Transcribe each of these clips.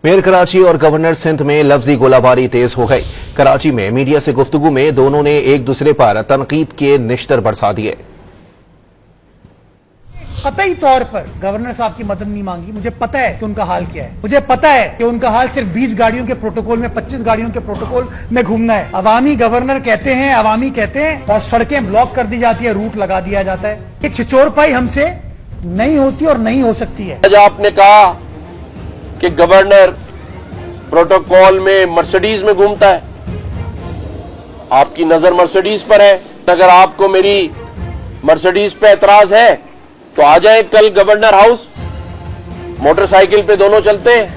Mayor Karachi और governor Sindh में लफ्जी गोलाबारी तेज हो गई। कराची में मीडिया से गुफ्तगू में दोनों ने एक दूसरे पर तनकीद के निश्तर बरसा दिए। कतई तौर पर गवर्नर साहब की मदद नहीं मांगी। मुझे पता है कि उनका हाल क्या है। मुझे पता है कि उनका हाल सिर्फ 20 गाड़ियों के प्रोटोकॉल में 25 गाड़ियों के प्रोटोकॉल में घूमना है। अवामी गवर्नर कहते हैं, अवामी कहते हैं और सड़कें ब्लॉक कर दी जाती है, रूट लगा दिया जाता है। ये छिचोरपाई हमसे नहीं होती और नहीं हो सकती है। आज आपने कहा कि गवर्नर प्रोटोकॉल में मर्सिडीज में घूमता है, आपकी नजर मर्सिडीज पर है। अगर आपको मेरी मर्सिडीज पे एतराज है तो आ जाए कल गवर्नर हाउस, मोटरसाइकिल पे दोनों चलते हैं,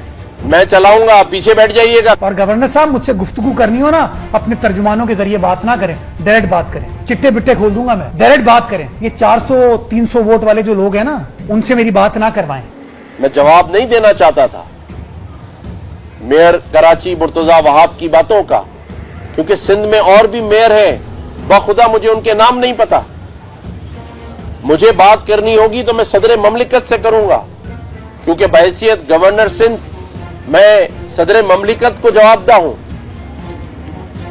मैं चलाऊंगा, आप पीछे बैठ जाइएगा। और गवर्नर साहब मुझसे गुफ्तगू करनी हो ना, अपने तर्जुमानों के जरिए बात ना करें, डायरेक्ट बात करें। चिट्टे बिट्टे खोल दूंगा मैं, डायरेक्ट बात करें। ये 400-300 वोट वाले जो लोग हैं ना, उनसे मेरी बात ना करवाएं। मैं जवाब नहीं देना चाहता था मेयर कराची मुर्तजा वहाब की बातों का, क्योंकि सिंध में और भी मेयर हैं, बखुदा मुझे उनके नाम नहीं पता। मुझे बात करनी होगी तो मैं सदर ममलिकत से करूंगा, क्योंकि बहैसियत गवर्नर सिंध मैं सदर ममलिकत को जवाबदा हूं।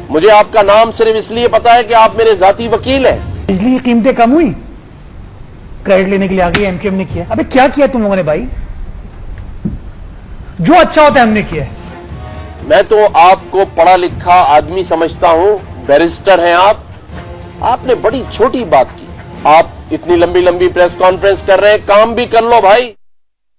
मुझे आपका नाम सिर्फ इसलिए पता है कि आप मेरे जाती वकील हैं। बिजली की कीमतें कम हुई, क्रेडिट लेने के लिए आ गई, एमकेएम ने किया। अबे क्या किया तुम लोगों ने भाई? जो अच्छा होता है हमने किया है। मैं तो आपको पढ़ा लिखा आदमी समझता हूं, बैरिस्टर हैं आप। आपने बड़ी छोटी बात की। आप इतनी लंबी लंबी प्रेस कॉन्फ्रेंस कर रहे हैं, काम भी कर लो भाई।